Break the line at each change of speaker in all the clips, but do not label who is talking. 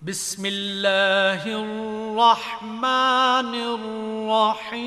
بسم الله الرحمن الرحيم।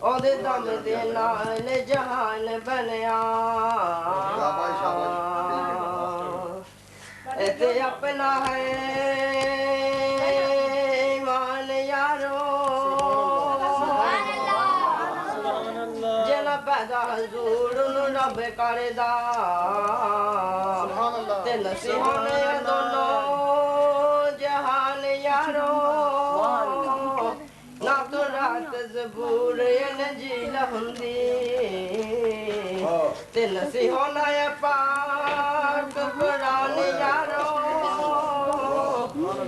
ਉਹਦੇ ਦਮ ਦੇ ਨਾਲ ਜਹਾਨ ਬਣਿਆ ਤੇ ਆਪਣਾ ਹੈ ਮਾਨ ਯਾਰੋ ਜਨਾ ਪੈਦਾ ਹਜ਼ੂਰ ਨੂੰ ਰੱਬ ਕਰਦਾ ਤੇ ਨਸੀਹਤ ਦੋਨੋਂ ਜਹਾਨ ਯਾਰੋ ਨਾ ਤੋ ਰਾਤ ਜ਼ਬੂਰ ਨਜੀਲ ਹੁੰਦੀ ਤੇ ਨਸੀਹਤ ਹੈ ਪਾਕ ਕੁਰਾਨ ਯਾਰੋ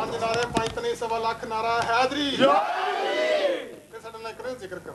5 ਨਾਰੇ 5 ਤਨੇ 1.25 ਲੱਖ ਨਾਰਾ ਹੈਦਰੀ ਤੇ ਸਾਡੇ ਨਾਲ ਕਰੇ ਜ਼ਿਕਰ ਕਰੋ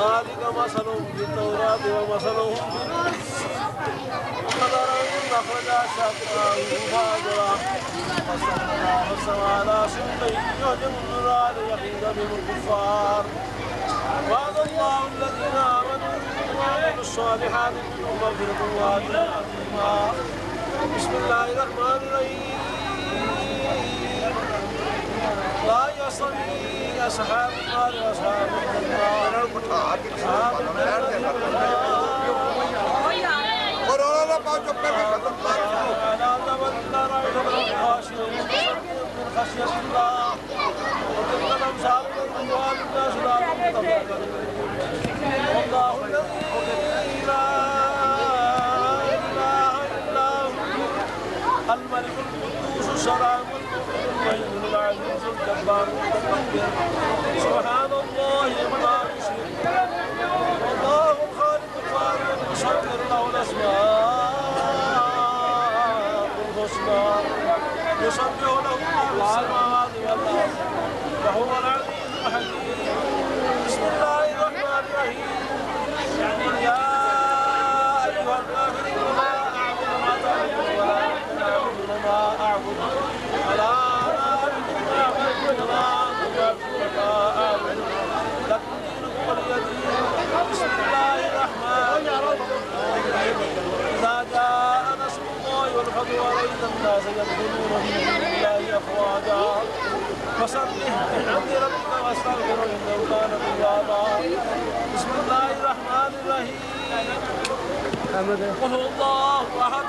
ذلك مثلهم في التوراة ومثلهم في الإنجيل وقدر أخرج شطره فأجره فاستوى على سوقه يهجم الزرع ليغيظ بهم الكفار وعد الله الذين آمنوا وعملوا الصالحات منهم مغفرة وأجر عظيما بسم الله الرحمن الرحيم لا يستوي أصحاب النار وأصحاب النار أصحاب النار على ذبل النار خاشعين من خشية الله وتلك الأمثال نضربها للناس لعلهم يتفكرون والله الذي لا إله إلا هو الملك القدوس السلام المؤمن العزيز الجبار المتكبر سبحان الله عما يشركون والله الخالق الفاعل المصور له الاسماء الحسنى يسبح له ما في السماوات والارض وهو العزيز الحكيم بسم الله الرحمن الرحيم يا ايها الكافرون لا اعبد ما تعبدون ولا اعبد ما اعبد ولا بسم الله الرحمن الرحيم إذا جاء نصر الله والفتح ورأيت الناس يدخلون في دين الله أفواجا فسبح بحمد ربك واستغفره إنه كان توابا بسم الله الرحمن الرحيم قل هو الله أحد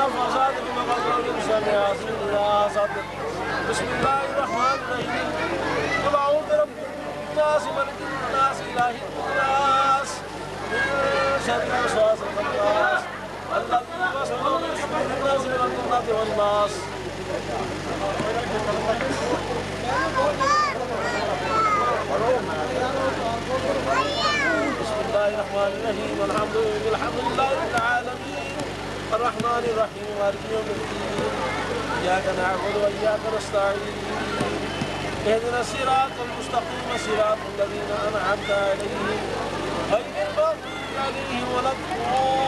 النفاثات في العقد ومن شر حاسد إذا حسد بسم الله الرحمن الرحيم قل أعوذ برب الناس ملك الناس إله الناس من شر الوسواس الخناس الذي يوسوس في صدور الناس من الجنة والناس بسم الله الرحمن الرحيم الحمد لله رب العالمين الرحمن الرحيم مالك يوم الدين إياك نعبد وإياك نستعين اهدنا الصراط المستقيم صراط الذين أنعمت عليهم غير المغضوب عليهم ولا الضالين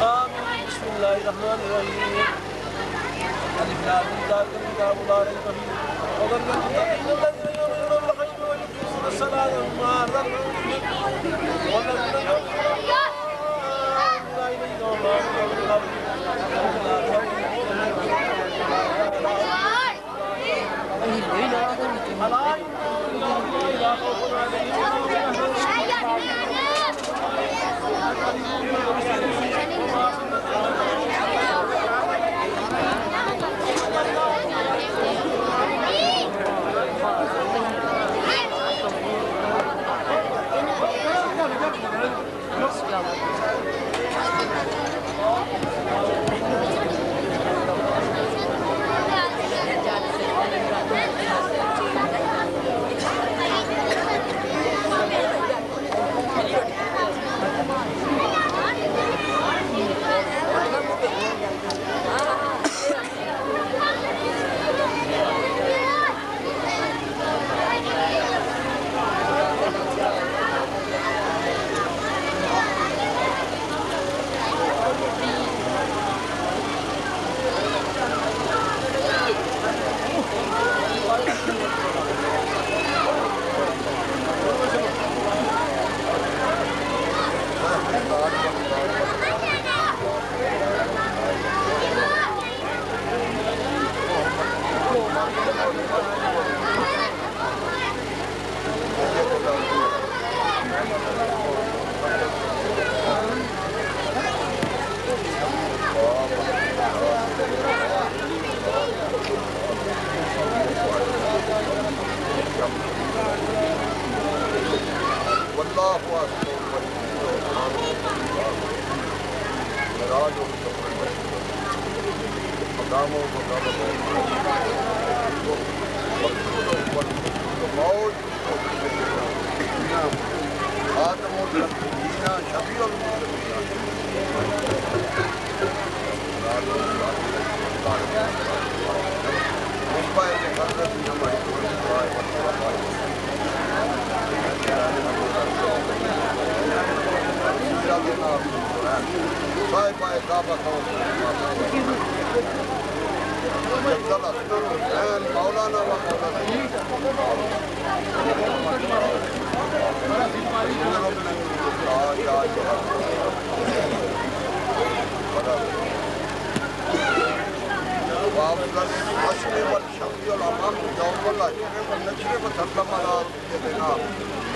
آمين بسم الله الرحمن الرحيم ألف لام ميم ذلك الكتاب لا ريب فيه هدى للمتقين الذين يؤمنون بالغيب ويقيمون الصلاة ومما رزقناهم ينفقون والذين